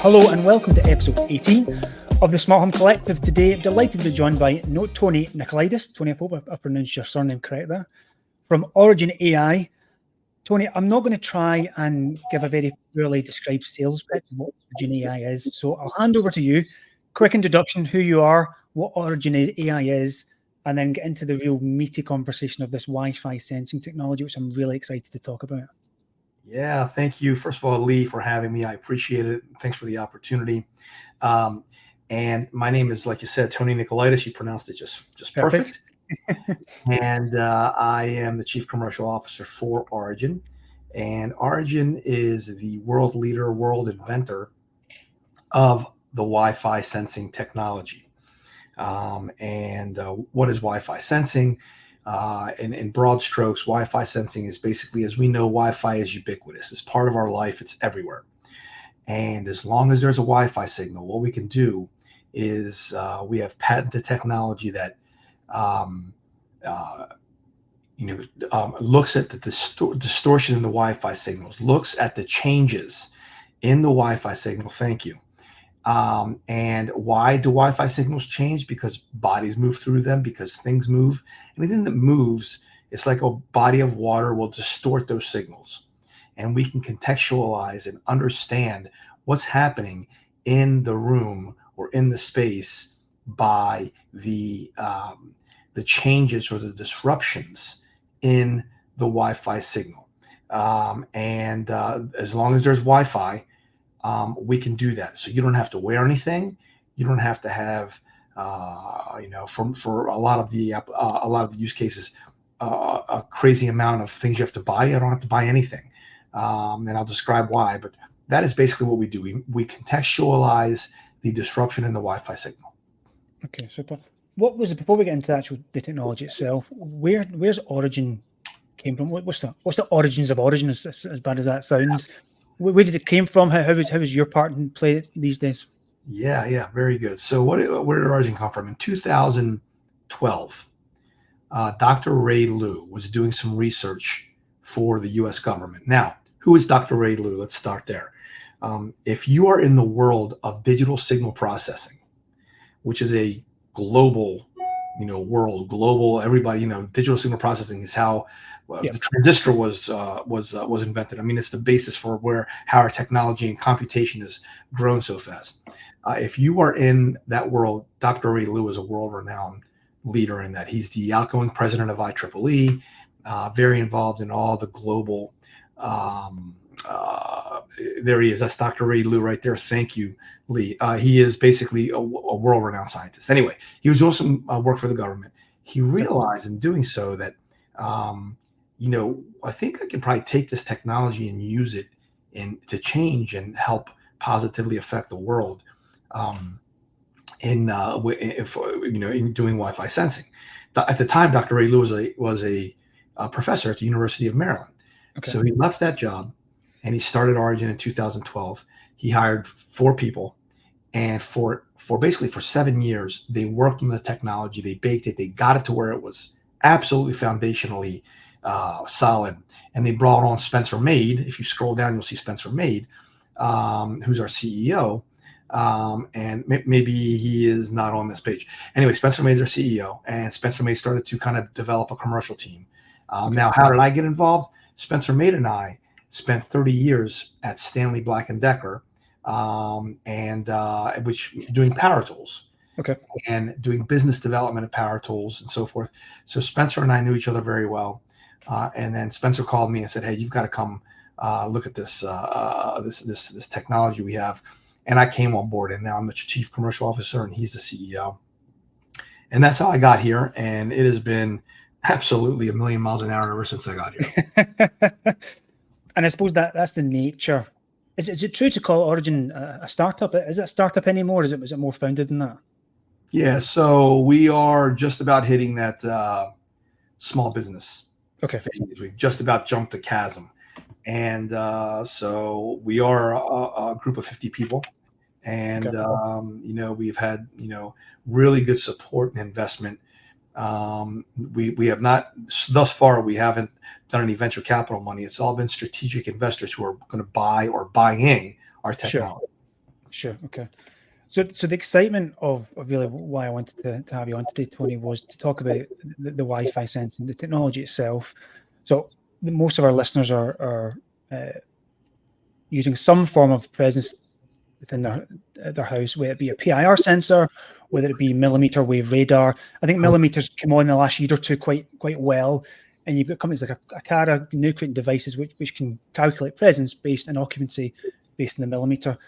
Hello and welcome to episode 18 of the Smart Home Collective. Today, I'm delighted to be joined by Tony Nicolaidis. Tony, I hope I pronounced your surname correct there. From Origin AI. Tony, I'm not going to try and give a very poorly described sales pitch of what Origin AI is. So I'll hand over to you. Quick introduction, who you are, what Origin AI is, and then get into the real meaty conversation of this Wi-Fi sensing technology, which I'm really excited to talk about. Yeah, thank you. First of all, Lee, for having me. I appreciate it. Thanks for the opportunity. And my name is, like you said, Tony Nicolaidis. You pronounced it just perfect. And I am the Chief Commercial Officer for Origin. And Origin is the world leader, world inventor of the Wi-Fi sensing technology. What is Wi-Fi sensing? In broad strokes, Wi-Fi sensing is basically, as we know, Wi-Fi is ubiquitous. It's part of our life. It's everywhere. And as long as there's a Wi-Fi signal, what we can do is we have patented technology that looks at the distortion in the Wi-Fi signals, looks at the changes in the Wi-Fi signal. Thank you. And why do Wi-Fi signals change? Because bodies move through them, because things move. Anything that moves, it's like a body of water, will distort those signals. And we can contextualize and understand what's happening in the room or in the space by the changes or the disruptions in the Wi-Fi signal. As long as there's Wi-Fi, we can do that. So you don't have to wear anything. You don't have to have, for a lot of the use cases, a crazy amount of things you have to buy. I don't have to buy anything, and I'll describe why. But that is basically what we do. We contextualize the disruption in the Wi-Fi signal. Okay, super. What was it, before we get into the technology itself? Where's Origin came from? What's the origins of Origin? As bad as that sounds. Where did it came from? How was your part in play these days? Yeah, very good. So where did Origin come from? In 2012, Dr. Ray Liu was doing some research for the U.S. government. Now, who is Dr. Ray Liu? Let's start there. If you are in the world of digital signal processing, which is a global, everybody, digital signal processing is how the transistor was invented. I mean, it's the basis for how our technology and computation has grown so fast. If you are in that world, Dr. Ray Liu is a world-renowned leader in that. He's the outgoing president of IEEE, very involved in all the global. There he is. That's Dr. Ray Liu right there. Thank you, Lee. He is basically a world-renowned scientist. Anyway, he was doing some work for the government. He realized in doing so that, I think I can probably take this technology and use it to change and help positively affect the world in doing Wi-Fi sensing. At the time, Dr. Ray Liu was a professor at the University of Maryland. Okay. So he left that job and he started Origin in 2012. He hired 4 people, and for basically 7 years, they worked on the technology. They baked it. They got it to where it was absolutely foundationally solid. And they brought on Spencer Maid. If you scroll down, you'll see Spencer Maid, who's our CEO. And maybe he is not on this page. Anyway, Spencer Maid is our CEO, and Spencer Maid started to kind of develop a commercial team. Now, how did I get involved? Spencer Maid and I spent 30 years at Stanley Black & Decker, which doing power tools. Okay. And doing business development of power tools and so forth. So Spencer and I knew each other very well. And then Spencer called me and said, "Hey, you've got to come look at this technology we have." And I came on board, and now I'm the Chief Commercial Officer and he's the CEO. And that's how I got here. And it has been absolutely a million miles an hour ever since I got here. And I suppose that's the nature. Is it true to call Origin a startup? Is it a startup anymore? Is it more founded than that? Yeah, so we are just about hitting that small business phase. We've just about jumped the chasm. And so we are a group of 50 people. And, we've had, really good support and investment We have not, thus far, we haven't done any venture capital money. It's all been strategic investors who are going to buy or buying our technology. Sure. Okay. So the excitement of really why I wanted to have you on today, Tony, was to talk about the Wi-Fi sensing, the technology itself. So most of our listeners are using some form of presence within their house, whether it be a PIR sensor, whether it be millimeter wave radar. I think millimeters come on in the last year or two quite well. And you've got companies like Akara now creating devices which can calculate presence based on occupancy based on the millimeter.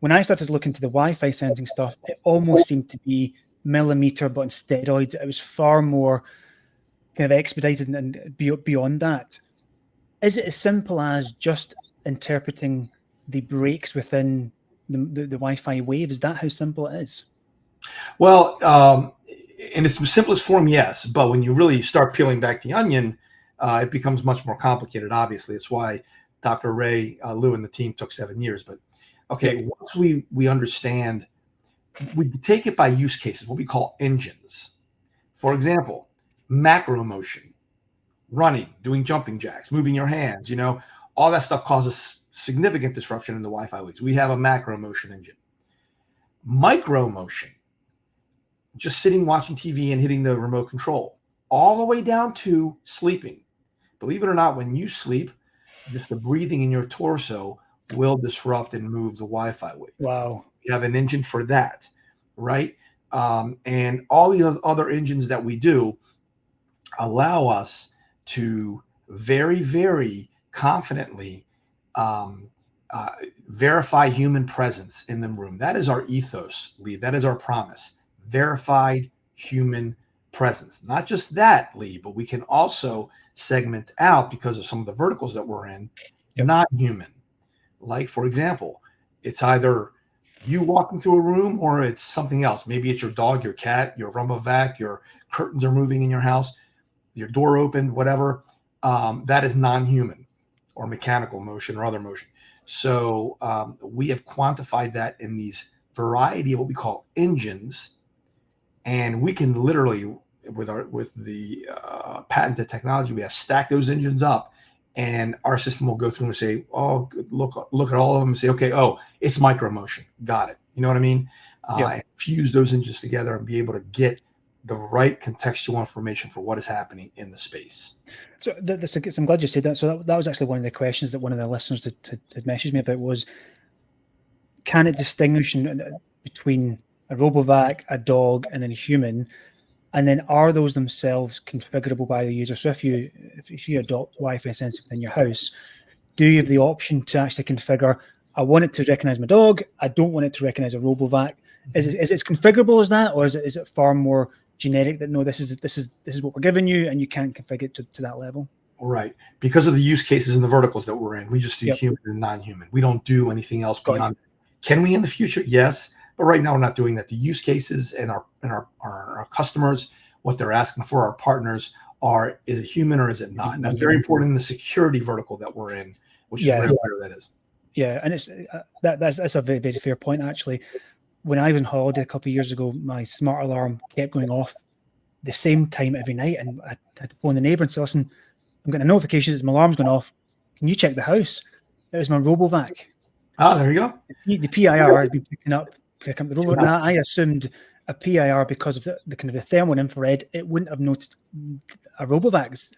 When I started looking into the Wi-Fi sensing stuff, it almost seemed to be millimeter, but on steroids. It was far more kind of expedited and beyond that. Is it as simple as just interpreting the breaks within the Wi-Fi wave? Is that how simple it is? Well, in its simplest form, yes. But when you really start peeling back the onion, it becomes much more complicated, obviously. It's why Dr. Ray Liu and the team took 7 years. But okay, once we understand, we take it by use cases, what we call engines. For example, macro motion, running, doing jumping jacks, moving your hands, all that stuff causes significant disruption in the Wi-Fi waves. We have a macro motion engine. Micro motion, just sitting watching TV and hitting the remote control, all the way down to sleeping. Believe it or not, when you sleep, just the breathing in your torso will disrupt and move the Wi-Fi wave. Wow. You have an engine for that, right? And all the other engines that we do allow us to very, very confidently verify human presence in the room. That is our ethos, Lee. That is our promise. Verified human presence. Not just that, Lee, but we can also segment out, because of some of the verticals that we're in, not human. Like, for example, it's either you walking through a room or it's something else. Maybe it's your dog, your cat, your rumba vac, your curtains are moving in your house, your door opened, whatever. That is non-human or mechanical motion or other motion. So we have quantified that in these variety of what we call engines. And we can literally, with the patented technology, we have stacked those engines up, and our system will go through and say, "Oh, look at all of them," and say, "Okay, it's micro motion. Got it." You know what I mean? And fuse those engines together and be able to get the right contextual information for what is happening in the space. So I'm glad you said that. So that was actually one of the questions that one of the listeners had messaged me about was, can it distinguish between a RoboVac, a dog, and then a human? And then are those themselves configurable by the user? So if you adopt Wi-Fi sensing within your house, do you have the option to actually configure, I want it to recognize my dog, I don't want it to recognize a RoboVac? Is it as configurable as that, or is it far more generic that no, this is what we're giving you and you can't configure it to that level? Right. Because of the use cases and the verticals that we're in, we just do human and non-human. We don't do anything else beyond. Can we in the future? Yes. But right now we're not doing that. The use cases and our customers, what they're asking for, our partners are, is it human or is it not? And that's very important in the security vertical that we're in, which is where that is. Yeah. And it's that's a very, very fair point, actually. When I was on holiday a couple of years ago, my smart alarm kept going off the same time every night. And I had to phone the neighbor and say, "Listen, I'm getting a notification that my alarm's going off. Can you check the house?" It was my RoboVac. Oh, there you go. The PIR had been picking up the RoboVac. Now, I assumed a PIR, because of the kind of the thermal and infrared, it wouldn't have noticed a RoboVac's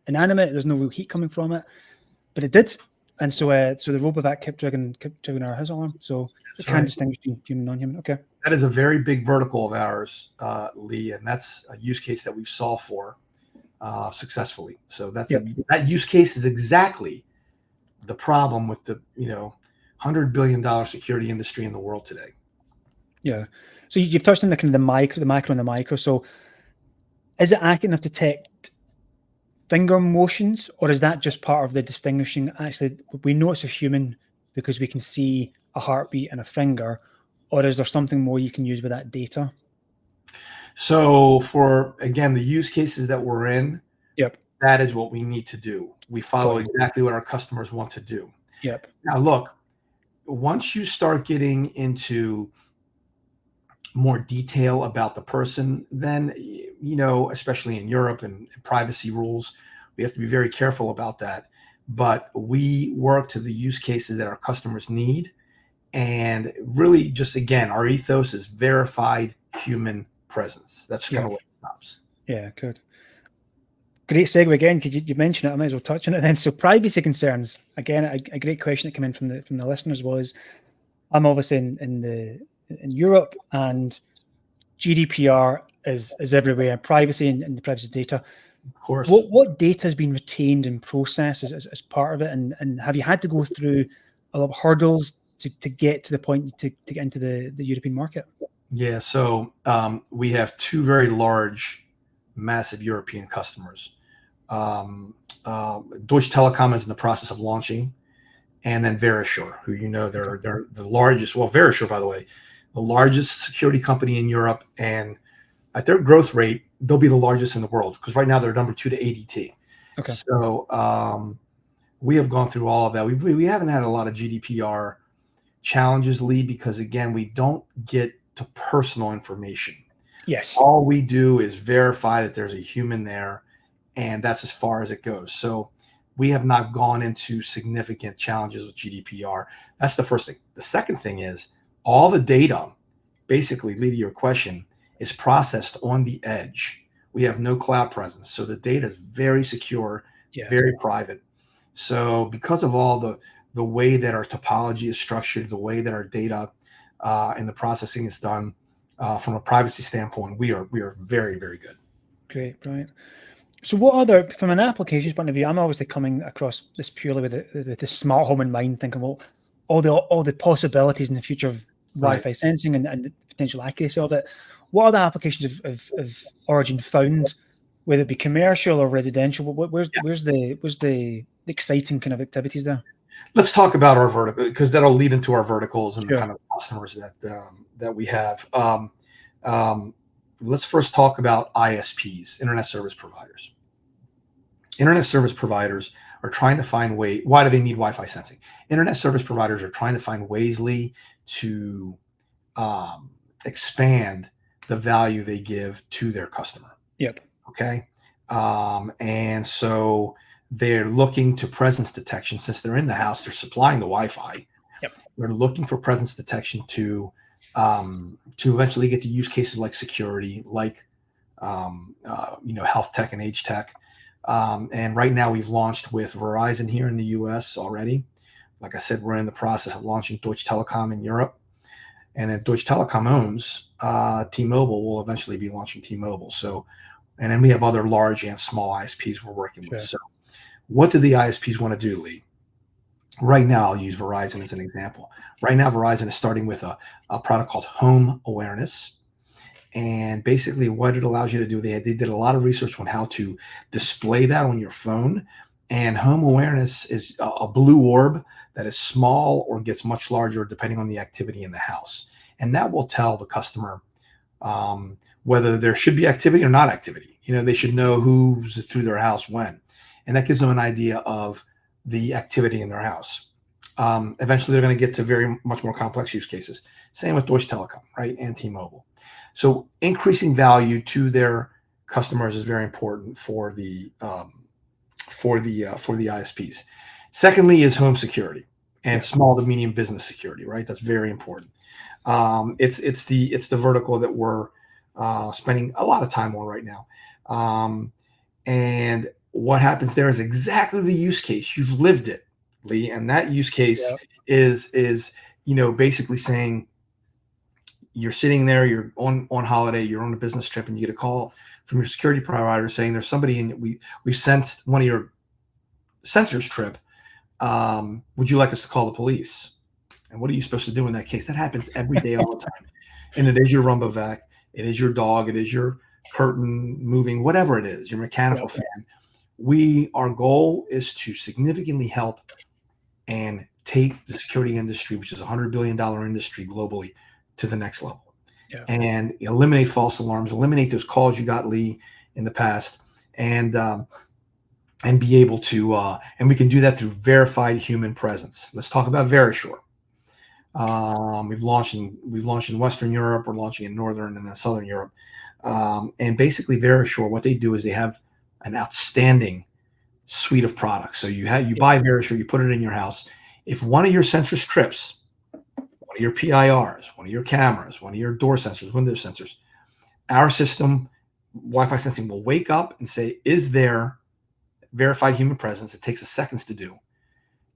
inanimate. There's no real heat coming from it, but it did. And so the RoboVac kept triggering our house alarm. So it can distinguish between human and non-human. Okay. That is a very big vertical of ours, Lee, and that's a use case that we've solved for successfully. So that use case is exactly the problem with the $100 billion security industry in the world today. Yeah. So you've touched on the kind of the macro and the micro. So is it accurate enough to detect finger motions, or is that just part of the distinguishing? Actually, we know it's a human because we can see a heartbeat and a finger, or is there something more you can use with that data? So for, again, the use cases that we're in, that is what we need to do. We follow exactly what our customers want to do. Now, look, once you start getting into more detail about the person, then especially in Europe and privacy rules, we have to be very careful about that. But we work to the use cases that our customers need. And really, just again, our ethos is verified human presence. That's kind of what it stops. Yeah, good. Great segue again, because you mentioned it. I might as well touch on it then. So privacy concerns, again, a great question that came in from the listeners was, I'm obviously in Europe, and GDPR is everywhere. Privacy and the privacy data. Of course. What data has been retained and processed as part of it, and have you had to go through a lot of hurdles to get to the point to get into the European market? Yeah, so we have two very large, massive European customers. Deutsche Telekom is in the process of launching, and then Verisure, who they're the largest. Well, Verisure, by the way, the largest security company in Europe, and at their growth rate, they'll be the largest in the world, because right now they're number 2 to ADT. Okay. So we have gone through all of that. We haven't had a lot of GDPR challenges, Lee, because again, we don't get to personal information. Yes. All we do is verify that there's a human there, and that's as far as it goes. So we have not gone into significant challenges with GDPR. That's the first thing. The second thing is all the data, basically, Lee, to your question, is processed on the edge. We have no cloud presence. So the data is very secure, very private. So because of all the way that our topology is structured, the way that our data and the processing is done from a privacy standpoint, we are very, very good. Great, brilliant. So what other, from an applications point of view, I'm obviously coming across this purely with the smart home in mind, thinking, well, all the possibilities in the future of Wi-Fi sensing and the potential accuracy of it. What other applications of Origin found, whether it be commercial or residential? Where's the exciting kind of activities there? Let's talk about our vertical, because that'll lead into our verticals and the kind of customers that we have. Let's first talk about ISPs, Internet Service Providers. Internet Service Providers are trying to find ways. Why do they need Wi-Fi sensing? Internet Service Providers are trying to find ways, Lee, to expand the value they give to their customer. Yep. Okay. And so they're looking to presence detection. Since they're in the house, they're supplying the Wi-Fi. Yep. They're looking for presence detection to eventually get to use cases like security, like health tech and age tech. And right now we've launched with Verizon here in the US already. Like I said, we're in the process of launching Deutsche Telekom in Europe. And if Deutsche Telekom owns T-Mobile, will eventually be launching T-Mobile. So, and then we have other large and small ISPs we're working with. So what do the ISPs want to do, Lee? Right now, I'll use Verizon as an example. Right now, Verizon is starting with a product called Home Awareness. And basically what it allows you to do, they did a lot of research on how to display that on your phone. And Home Awareness is a blue orb that is small or gets much larger depending on the activity in the house. And that will tell the customer whether there should be activity or not activity. They should know who's through their house when. And that gives them an idea of the activity in their house. Eventually, they're going to get to very much more complex use cases. Same with Deutsche Telekom, right, and T-Mobile. So increasing value to their customers is very important for the ISPs. Secondly, is home security and small to medium business security, right? That's very important. It's the vertical that we're spending a lot of time on right now. And what happens there is exactly the use case. You've lived it, Lee, and that use case is basically saying you're sitting there, you're on holiday, you're on a business trip, and you get a call from your security provider saying there's somebody in we sensed one of your sensors trip. Would you like us to call the police? And what are you supposed to do in that case? That happens every day, all the time. And it is your rumba vac, it is your dog, it is your curtain moving, whatever it is, your mechanical fan. Our goal is to significantly help and take the security industry, which is a $100 billion industry globally, to the next level. And eliminate false alarms, eliminate those calls you got, Lee, in the past, and be able to, and we can do that through verified human presence. Let's talk about Verisure. We've launched in Western Europe. We're launching in Northern and Southern Europe. And basically, Verisure, what they do is they have an outstanding suite of products. So you buy Verisure, you put it in your house. If one of your sensors trips, one of your PIRs, one of your cameras, one of your door sensors, window sensors, our system, Wi-Fi sensing, will wake up and say, is there verified human presence? It takes seconds to do.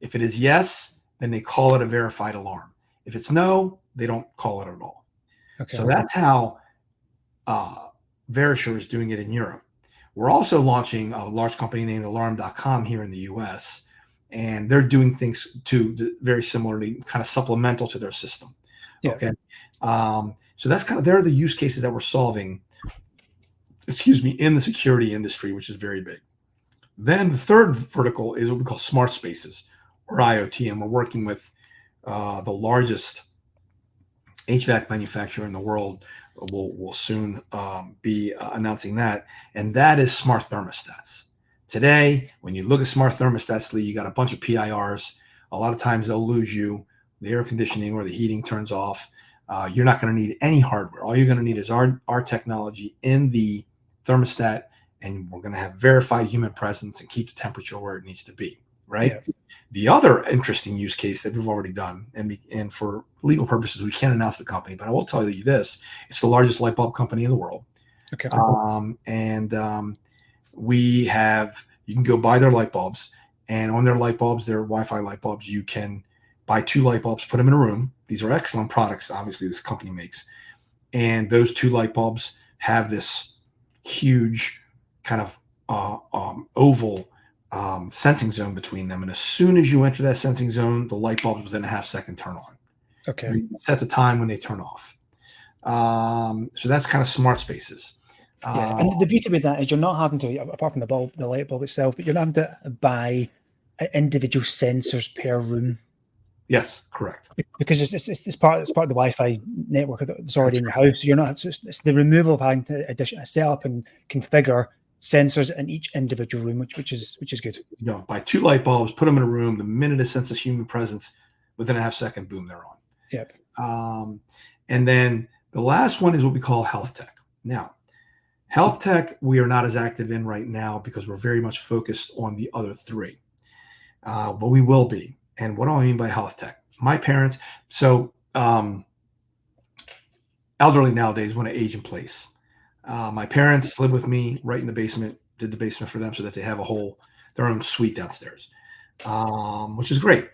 If it is yes, then they call it a verified alarm. If it's no, they don't call it at all. Okay. So that's how Verisure is doing it in Europe. We're also launching a large company named Alarm.com here in the US, and they're doing things too very similarly, kind of supplemental to their system. Yeah. Okay. So that's they're the use cases that we're solving, in the security industry, which is very big. Then the third vertical is what we call smart spaces, or IoT, and we're working with the largest HVAC manufacturer in the world. We'll soon be announcing that, and that is smart thermostats. Today, when you look at smart thermostats, Lee, you got a bunch of PIRs. A lot of times they'll lose you. The air conditioning or the heating turns off. You're not going to need any hardware. All you're going to need is our technology in the thermostat, and we're going to have verified human presence and keep the temperature where it needs to be, right? Yeah. The other interesting use case that we've already done, and for legal purposes, we can't announce the company, but I will tell you this: it's the largest light bulb company in the world. Okay. You can go buy their light bulbs, and on their light bulbs, their Wi-Fi light bulbs, you can buy 2 light bulbs, put them in a room. These are excellent products, obviously, this company makes. And those 2 light bulbs have this huge kind of oval sensing zone between them. And as soon as you enter that sensing zone, the light bulbs within a half-second turn on. Okay. You set the time when they turn off. So that's kind of smart spaces. Yeah, and the beauty with that is you're not having to, apart from the light bulb itself, but you're not having to buy individual sensors per room. Yes, correct. Because it's part of the Wi-Fi network that's already in your house. You're not. It's the removal of having to set up and configure sensors in each individual room, which is good. You know, buy 2 light bulbs, put them in a room. The minute it senses human presence, within a half-second, boom, they're on. Yep. And then the last one is what we call health tech. Now, health tech we are not as active in right now because we're very much focused on the other 3, but we will be. And what do I mean by health tech? My parents, elderly nowadays want to age in place. My parents live with me right in the basement, did the basement for them so that they have their own suite downstairs, which is great.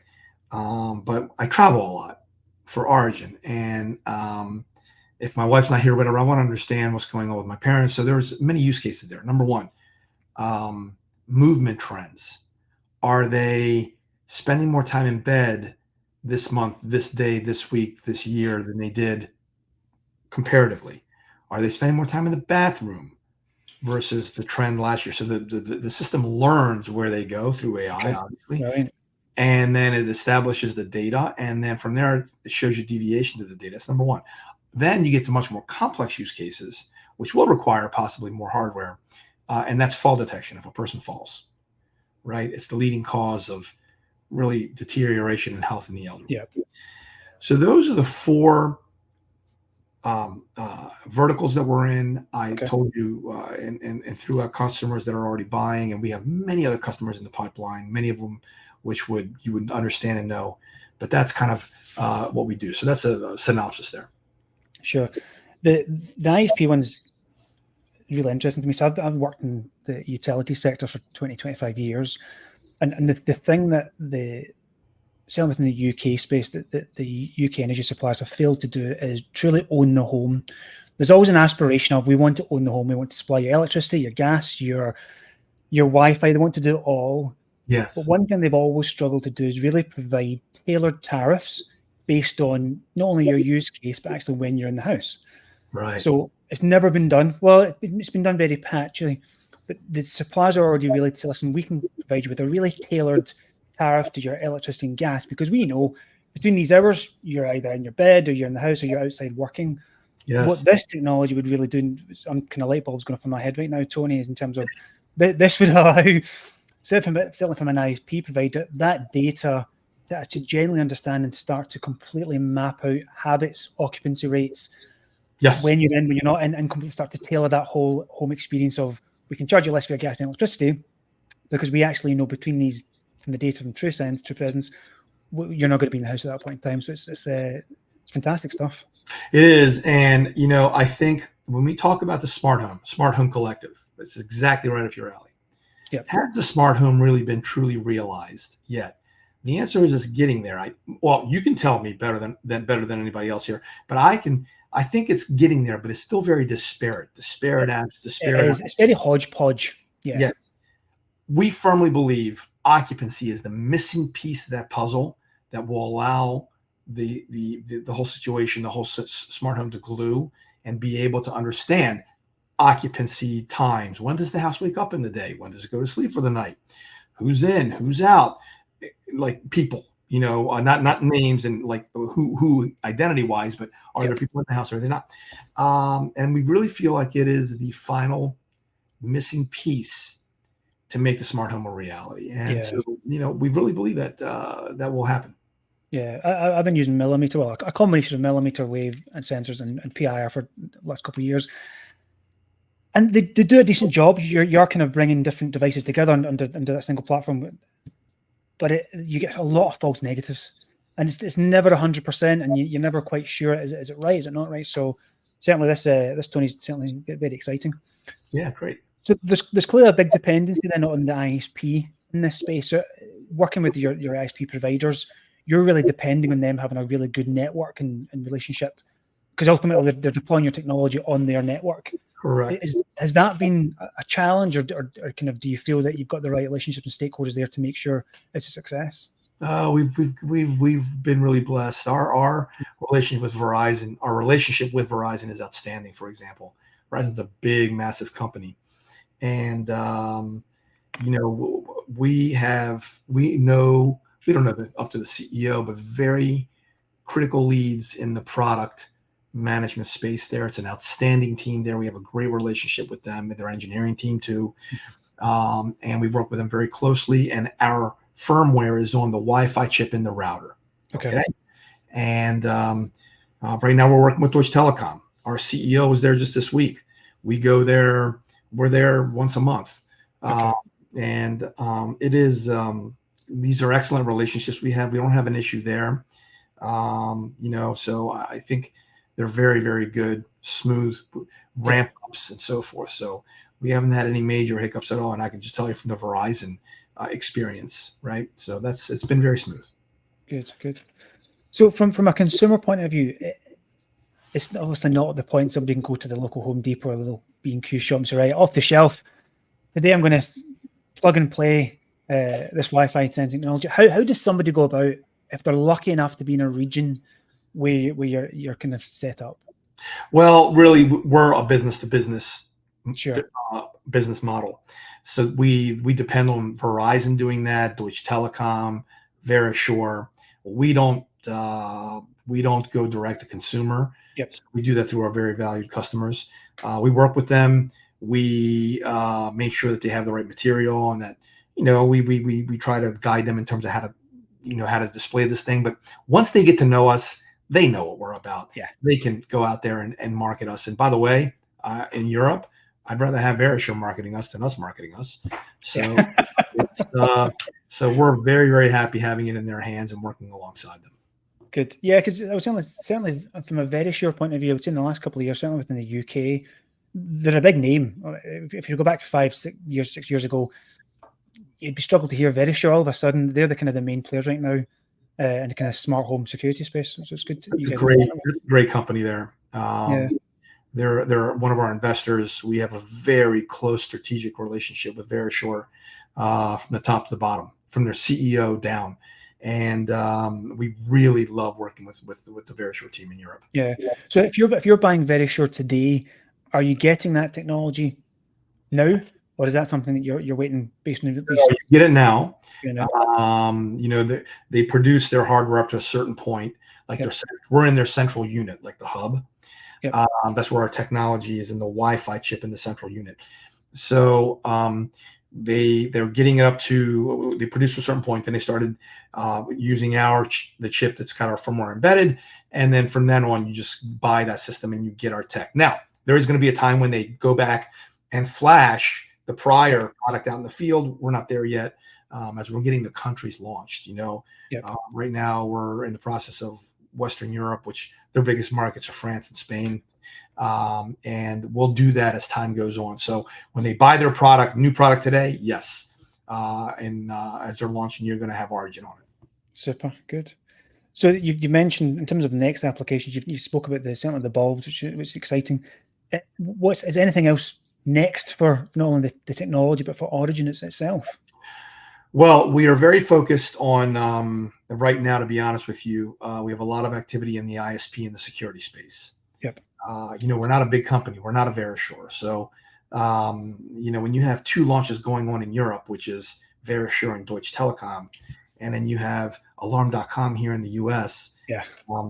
But I travel a lot for Origin. And if my wife's not here, whatever, I want to understand what's going on with my parents. So there's many use cases there. Number one, movement trends. Are they spending more time in bed this month, this day, this week, this year than they did comparatively? Are they spending more time in the bathroom versus the trend last year? So the system learns where they go through AI, obviously. Right. And then it establishes the data. And then from there, it shows you deviation to the data. That's number one. Then you get to much more complex use cases, which will require possibly more hardware. And that's fall detection if a person falls, right? It's the leading cause of really deterioration in health in the elderly. Yeah. So those are the 4 verticals that we're in. I told you, and through our customers that are already buying, and we have many other customers in the pipeline, many of them which you would understand and know. But that's kind of what we do. So that's a synopsis there. Sure. The ISP one's really interesting to me. So I've worked in the utility sector for 20, 25 years. And the thing that certainly within the UK space that the UK energy suppliers have failed to do is truly own the home. There's always an aspiration of we want to own the home. We want to supply your electricity, your gas, your Wi-Fi. They want to do it all. Yes. But one thing they've always struggled to do is really provide tailored tariffs based on not only your use case, but actually when you're in the house. Right. So it's never been done. Well, it's been done very patchily. But the suppliers are already really to listen. We can provide you with a really tailored tariff to your electricity and gas because we know between these hours you're either in your bed or you're in the house or you're outside working. Yes. What this technology would really do, I'm kind of light bulbs going off in my head right now, Tony, is in terms of this would allow, certainly from an ISP provider, that data to generally understand and start to completely map out habits, occupancy rates, Yes. when you're in, when you're not in, and completely start to tailor that whole home experience of, we can charge you less for your gas and electricity because we actually know between these, from the data from TrueSense, True Presence, you're not going to be in the house at that point in time. So it's fantastic stuff. It is. And, I think when we talk about the smart home collective, it's exactly right up your alley. Yep. Has the smart home really been truly realized yet? The answer is it's getting there. You can tell me better than anybody else here, but I think it's getting there, but it's still very disparate apps, It's very hodgepodge. Yeah. Yes. We firmly believe occupancy is the missing piece of that puzzle that will allow the whole situation, the whole smart home to glue and be able to understand occupancy times. When does the house wake up in the day? When does it go to sleep for the night? Who's in? Who's out? Like people, not names and like who identity wise, but are there people in the house or are they not? And we really feel like it is the final missing piece to make the smart home a reality. And so, we really believe that that will happen. Yeah, I've been using millimeter, a combination of millimeter wave and sensors and PIR for the last couple of years. And they do a decent job. You're kind of bringing different devices together under that single platform. But you get a lot of false negatives. And it's never 100%, and you're never quite sure, is it right, is it not right? So certainly this Tony's certainly very exciting. Yeah, great. So there's clearly a big dependency then on the ISP in this space. So working with your ISP providers, you're really depending on them having a really good network and relationship, because ultimately they're deploying your technology on their network. Correct. Has that been a challenge, or kind of do you feel that you've got the right relationships and stakeholders there to make sure it's a success? We've been really blessed. Our relationship with Verizon is outstanding. For example, Verizon's a big, massive company, and we don't know up to the CEO, but very critical leads in the product management space there. It's an outstanding team there. We have a great relationship with them and their engineering team too. And we work with them very closely, and our firmware is on the Wi-Fi chip in the router. Okay. And right now we're working with Deutsche Telekom. Our CEO was there just this week. We go there. We're there once a month. And it is, these are excellent relationships we have. We don't have an issue there. So I think they're very, very good, smooth ramp ups and so forth. So we haven't had any major hiccups at all. And I can just tell you from the Verizon experience, right? So it's been very smooth. Good. So from a consumer point of view, it's obviously not at the point somebody can go to the local Home Depot or the little B&Q shop and say, right, off the shelf, today I'm going to plug and play this Wi-Fi sensing technology. How does somebody go about, if they're lucky enough to be in a region where you're kind of set up? Well, really, we're a business to business business model. So we depend on Verizon doing that, Deutsche Telekom, Verisure. We don't go direct to consumer. Yep. So we do that through our very valued customers. We work with them. We make sure that they have the right material, and that we try to guide them in terms of how to display this thing. But once they get to know us, they know what we're about. Yeah. They can go out there and market us. And by the way, in Europe, I'd rather have Verisure marketing us than us marketing us. So, so we're very, very happy having it in their hands and working alongside them. Good. Yeah, because I was certainly from a Verisure point of view, I would say in the last couple of years, certainly within the UK, they're a big name. If you go back 6 years ago, you'd be struggled to hear Verisure. All of a sudden, they're the kind of the main players right now in the kind of smart home security space. So it's good. It's a great company there. They're one of our investors. We have a very close strategic relationship with Verisure from the top to the bottom, from their CEO down. And we really love working with the Verisure team in Europe. Yeah. So if you're buying Verisure today, are you getting that technology now, or is that something that you're waiting based on? You get it now. They produce their hardware up to a certain point. Like we're in their central unit, like the hub. That's where our technology is, in the Wi-Fi chip in the central unit. So they're getting it up to, they produced a certain point, then they started using the chip that's got our firmware embedded, and then from then on you just buy that system and you get our tech. Now there is going to be a time when they go back and flash the prior product out in the field. We're not there yet, as we're getting the countries launched. Right now we're in the process of Western Europe, which their biggest markets are France and Spain. And we'll do that as time goes on. So when they buy their new product today, yes. As they're launching, you're going to have Origin on it. Super good. So you mentioned in terms of next applications, you spoke about certainly the bulbs, which is exciting. Is anything else next for not only the technology, but for Origin itself? Well, we are very focused on right now, to be honest with you. We have a lot of activity in the ISP and the security space. Yep. We're not a big company. We're not a Verisure. So, when you have 2 launches going on in Europe, which is Verisure and Deutsche Telekom, and then you have Alarm.com here in the US,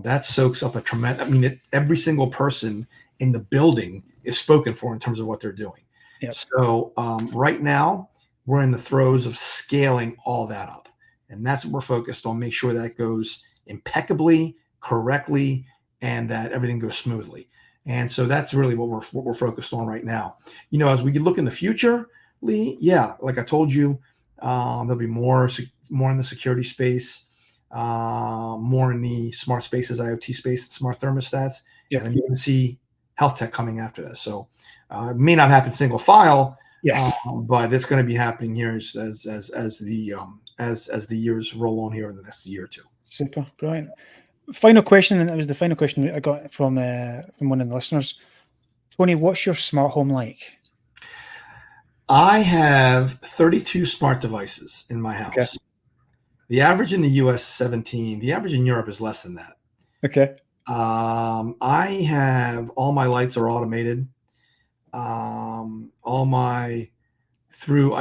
that soaks up a tremendous, every single person in the building is spoken for in terms of what they're doing. Yep. So right now we're in the throes of scaling all that up. And that's what we're focused on, make sure that goes impeccably, correctly, and that everything goes smoothly. And so that's really what we're focused on right now. As we look in the future, Lee, like I told you, there'll be more in the security space, more in the smart spaces, IoT space, smart thermostats. And then you're going to see health tech coming after this. So it may not happen single file, but it's going to be happening here as the years roll on here in the next year or two. Super, brilliant. Final question, and it was the final question I got from one of the listeners. Tony, what's your smart home like? I have 32 smart devices in my house. Okay. The average in the US is 17. The average in Europe is less than that. Okay. I have, all my lights are automated. I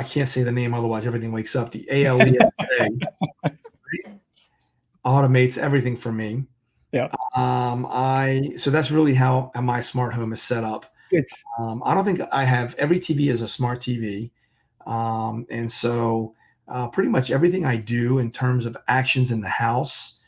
can't say the name, otherwise everything wakes up. The ALESA automates everything for me. Yeah. So that's really how my smart home is set up. Good. I don't think every TV is a smart TV. And so pretty much everything I do in terms of actions in the house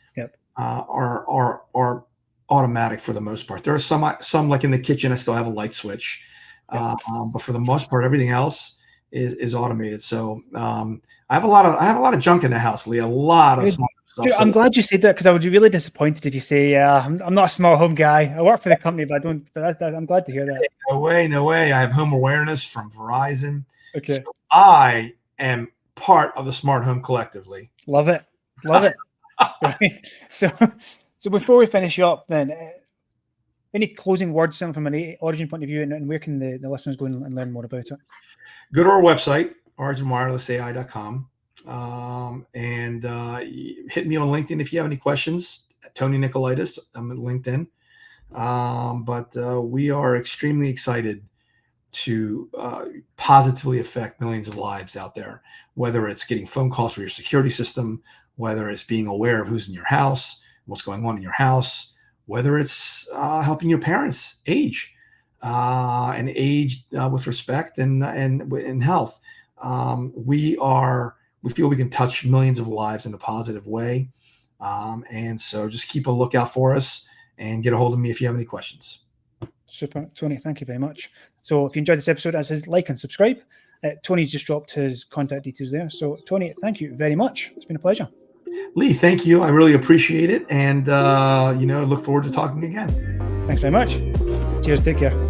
are automatic for the most part. There are some like in the kitchen, I still have a light switch. But for the most part, everything else is automated. So I have a lot of junk in the house, Lee, a lot of smart stuff. Dude, I'm glad you said that, because I would be really disappointed if you say, I'm not a smart home guy. I work for the company, but I don't. But I'm glad to hear that. No way. I have home awareness from Verizon. Okay. So I am part of the smart home collectively. Love it. Right. So before we finish up, then, any closing words from an Origin point of view, and where can the listeners go and learn more about it? Go to our website, originwirelessai.com, and hit me on LinkedIn if you have any questions. Tony Nicolaidis, I'm at LinkedIn. But we are extremely excited to positively affect millions of lives out there, whether it's getting phone calls for your security system, whether it's being aware of who's in your house, what's going on in your house, whether it's helping your parents age with respect and health. We feel we can touch millions of lives in a positive way. And so just keep a lookout for us and get a hold of me if you have any questions. Super. Tony, thank you very much. So if you enjoyed this episode, as I said, like and subscribe. Tony's just dropped his contact details there. So Tony, thank you very much. It's been a pleasure. Lee, thank you. I really appreciate it. And, look forward to talking again. Thanks very much. Cheers. Take care.